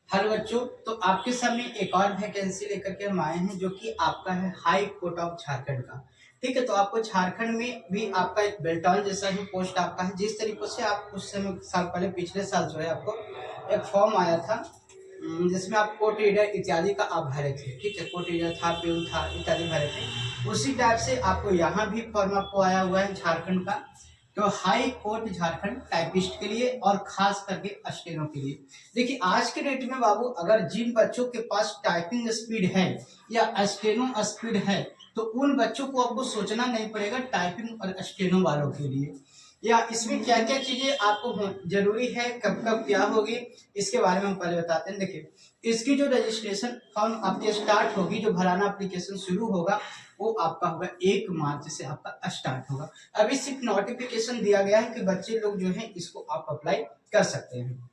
Hello बच्चों, तो आपके सामने एक और वैकेंसी लेकर के हम आए हैं जो कि आपका है हाई कोर्ट ऑफ झारखंड का। ठीक है, तो आपको झारखंड में भी आपका एक बेल्टॉन जैसा ही पोस्ट आपका है। जिस तरीके से आप कुछ समय साल पहले पिछले साल जो है आपको एक फॉर्म आया था जिसमें आप कोर्ट रीडर इत्यादि का आप भरे थे। ठीक है, कोर्ट रीडर था, प्यून था इत्यादि भरे थे। उसी टाइप से आपको यहाँ भी फॉर्म आपको आया हुआ है झारखंड का। तो हाई कोर्ट झारखंड टाइपिस्ट के लिए और खास करके स्टेनो के लिए। देखिए आज के डेट में बाबू, अगर जिन बच्चों के पास टाइपिंग स्पीड है या स्टेनो स्पीड है तो उन बच्चों को आपको सोचना नहीं पड़ेगा टाइपिंग और स्टेनो वालों के लिए। या इसमें क्या क्या चीजें आपको जरूरी है, कब कब क्या होगी, इसके बारे में हम पहले बताते हैं। देखिए, इसकी जो रजिस्ट्रेशन फॉर्म आपके स्टार्ट होगी, जो भराना एप्लीकेशन शुरू होगा वो आपका होगा 1 मार्च से आपका स्टार्ट होगा। अभी सिर्फ नोटिफिकेशन दिया गया है कि बच्चे लोग जो है इसको आप अप्लाई कर सकते हैं।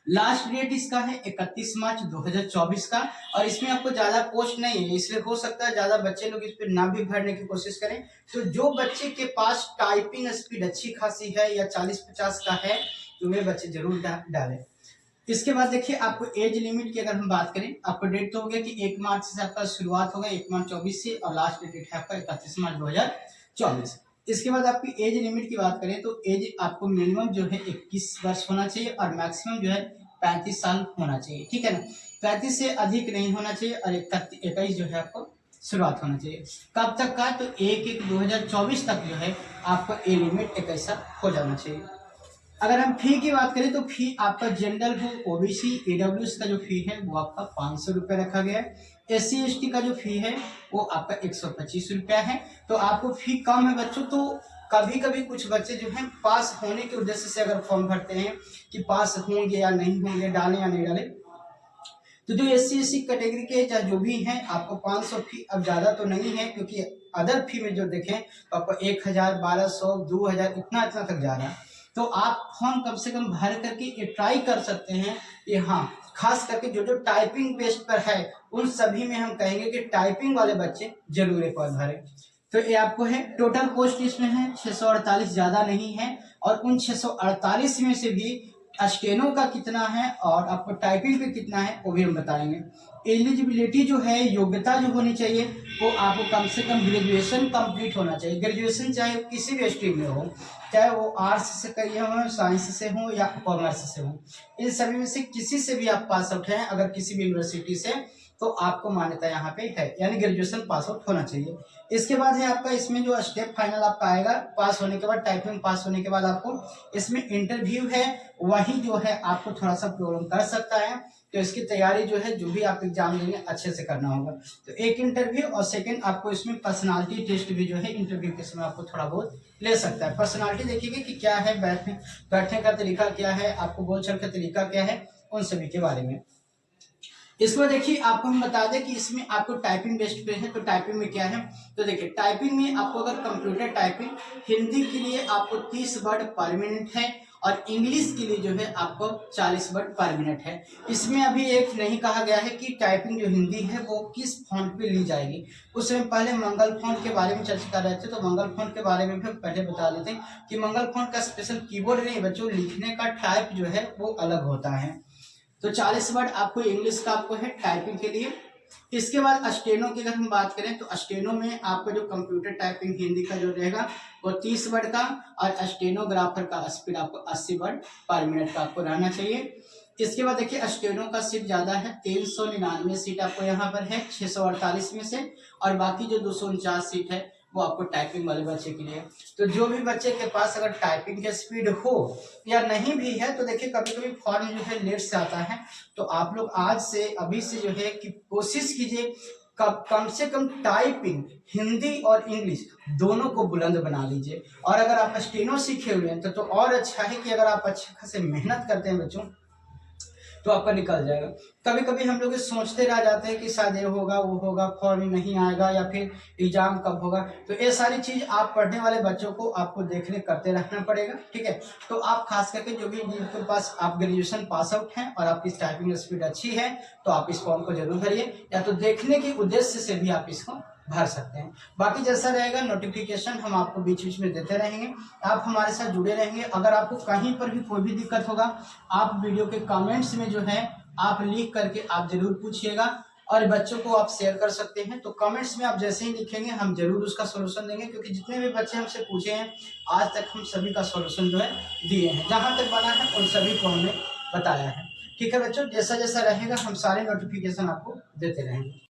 लास्ट डेट इसका है 31 मार्च 2024 का। और इसमें आपको ज्यादा पोस्ट नहीं है, इसलिए हो सकता है ज्यादा बच्चे लोग इस पर ना भी भरने की कोशिश करें। तो जो बच्चे के पास टाइपिंग स्पीड अच्छी खासी है या 40-50 का है तो वे बच्चे जरूर डालें। इसके बाद देखिए, आपको एज लिमिट की अगर हम बात करें, आपको डेट तो हो गया कि 1 मार्च से आपका शुरुआत होगा, 1 मार्च 24 से, और लास्ट डेट है आपका 31 मार्च 2024। इसके बाद आपकी एज लिमिट की बात करें तो एज आपको मिनिमम जो है 21 वर्ष होना चाहिए और मैक्सिमम जो है 35 साल होना चाहिए। ठीक है ना, 35 से अधिक नहीं होना चाहिए और 21 जो है आपको शुरुआत होना चाहिए। कब तक का? तो 1/1/2024 तक जो है आपका एज लिमिट 21 हो जाना चाहिए। अगर हम फी की बात करें तो फी आपका जनरल हो, ओबीसी, ईडब्ल्यूएस का जो फी है वो आपका 500 रुपये रखा गया है। SC ST का जो फी है वो आपका 125 रुपया है। तो आपको फी कम है बच्चों। तो कभी कभी कुछ बच्चे जो हैं पास होने के उद्देश्य से अगर फॉर्म भरते हैं कि पास होंगे या नहीं होंगे, डालें या नहीं डालें, तो जो SC ST कैटेगरी के या जो भी हैं आपको 500 फी अब ज्यादा तो नहीं है, क्योंकि अदर फी में जो देखें तो आपको 1000, 1200, 2000 इतना तक जा रहा है। तो आप फॉर्म कम से कम भर करके ये ट्राई कर सकते हैं कि हाँ, खास करके जो जो टाइपिंग बेस्ड पर है उन सभी में हम कहेंगे कि टाइपिंग वाले बच्चे जरूर एक बार भरें। तो ये आपको है टोटल पोस्ट इसमें है 648, ज्यादा नहीं है। और उन 648 में से भी स्टेनो का कितना है और आपको टाइपिंग पे कितना है वो भी हम बताएंगे। एलिजिबिलिटी जो है, योग्यता जो होनी चाहिए वो आपको कम से कम ग्रेजुएशन कंप्लीट होना चाहिए। ग्रेजुएशन चाहे किसी भी स्ट्रीम में हो, चाहे वो आर्ट्स से करिए हो, साइंस से हो या कॉमर्स से हो, इन सभी में से किसी से भी आप पास आउट हैं अगर किसी भी यूनिवर्सिटी से, तो आपको मान्यता यहाँ पे है, यानी ग्रेजुएशन पास आउट होना चाहिए। इसके बाद है आपका इसमें जो स्टेप फाइनल आपका आएगा, पास होने के बाद, टाइपिंग पास होने के बाद आपको इसमें इंटरव्यू है, वही जो है आपको थोड़ा सा प्रॉब्लम कर सकता है। तो इसकी तैयारी जो है, जो भी आप एग्जाम देंगे अच्छे से करना होगा। तो एक इंटरव्यू और सेकंड आपको इसमें पर्सनालिटी टेस्ट भी जो है इंटरव्यू के समय आपको थोड़ा बहुत ले सकता है। पर्सनालिटी देखिएगा कि क्या है, बैठने का तरीका क्या है, आपको बोलचाल का तरीका क्या है, उन सभी के बारे में। इसको देखिए, आपको हम बता दें कि इसमें आपको टाइपिंग बेस्ड पे है। तो टाइपिंग में क्या है, तो देखिए टाइपिंग में आपको अगर कंप्यूटर टाइपिंग हिंदी के लिए आपको 30 वर्ड पर मिनट है और इंग्लिश के लिए जो है आपको 40 वर्ड पर मिनट है। इसमें अभी एक नहीं कहा गया है कि टाइपिंग जो हिंदी है वो किस फॉन्ट पे ली जाएगी। उस समय पहले मंगल फॉन्ट के बारे में चर्चा कर रहे थे, तो मंगल फॉन्ट के बारे में भी पहले बता देते हैं कि मंगल फॉन्ट का स्पेशल कीबोर्ड नहीं बच्चों, लिखने का टाइप जो है वो अलग होता है। तो 40 वर्ड आपको इंग्लिश का आपको है टाइपिंग के लिए। इसके बाद स्टेनो की अगर हम बात करें तो स्टेनो में आपका जो कंप्यूटर टाइपिंग हिंदी का जो रहेगा वो 30 वर्ड का, और स्टेनोग्राफर का स्पीड आपको 80 वर्ड पर मिनट का आपको रहना चाहिए। इसके बाद देखिए स्टेनो का सीट ज्यादा है, 399 सीट आपको यहाँ पर है 648 में से, और बाकी जो 249 सीट है वो आपको टाइपिंग वाले बच्चे के लिए। तो जो भी बच्चे के पास अगर टाइपिंग की स्पीड हो या नहीं भी है, तो देखिए कभी कभी फॉर्म जो है लेट से आता है, तो आप लोग आज से अभी से जो है कि कोशिश कीजिए कम से कम टाइपिंग हिंदी और इंग्लिश दोनों को बुलंद बना लीजिए। और अगर आप स्टेनो सीखे हुए हैं तो और अच्छा है कि अगर आप अच्छे खासे मेहनत करते हैं बच्चों तो आपका निकल जाएगा। कभी कभी हम लोग सोचते रह जाते हैं कि शायद ये होगा वो होगा, फॉर्म नहीं आएगा या फिर एग्जाम कब होगा। तो ये सारी चीज आप पढ़ने वाले बच्चों को आपको देखने करते रहना पड़ेगा। ठीक है, तो आप खास करके जो भी जिनके पास आप ग्रेजुएशन पास आउट हैं और आपकी टाइपिंग स्पीड अच्छी है तो आप इस फॉर्म को जरूर भरिए, या तो देखने के उद्देश्य से भी आप इसको भर सकते हैं। बाकी जैसा रहेगा नोटिफिकेशन हम आपको बीच बीच में देते रहेंगे, आप हमारे साथ जुड़े रहेंगे। अगर आपको कहीं पर भी कोई भी दिक्कत होगा आप वीडियो के कमेंट्स में जो है आप लिख करके आप जरूर पूछिएगा और बच्चों को आप शेयर कर सकते हैं। तो कमेंट्स में आप जैसे ही लिखेंगे हम जरूर उसका सॉल्यूशन देंगे, क्योंकि जितने भी बच्चे हमसे पूछे हैं आज तक हम सभी का सॉल्यूशन जो है दिए हैं, जहां तक बना है उन सभी को हमने बताया है। ठीक है बच्चों, जैसा जैसा रहेगा हम सारे नोटिफिकेशन आपको देते रहेंगे।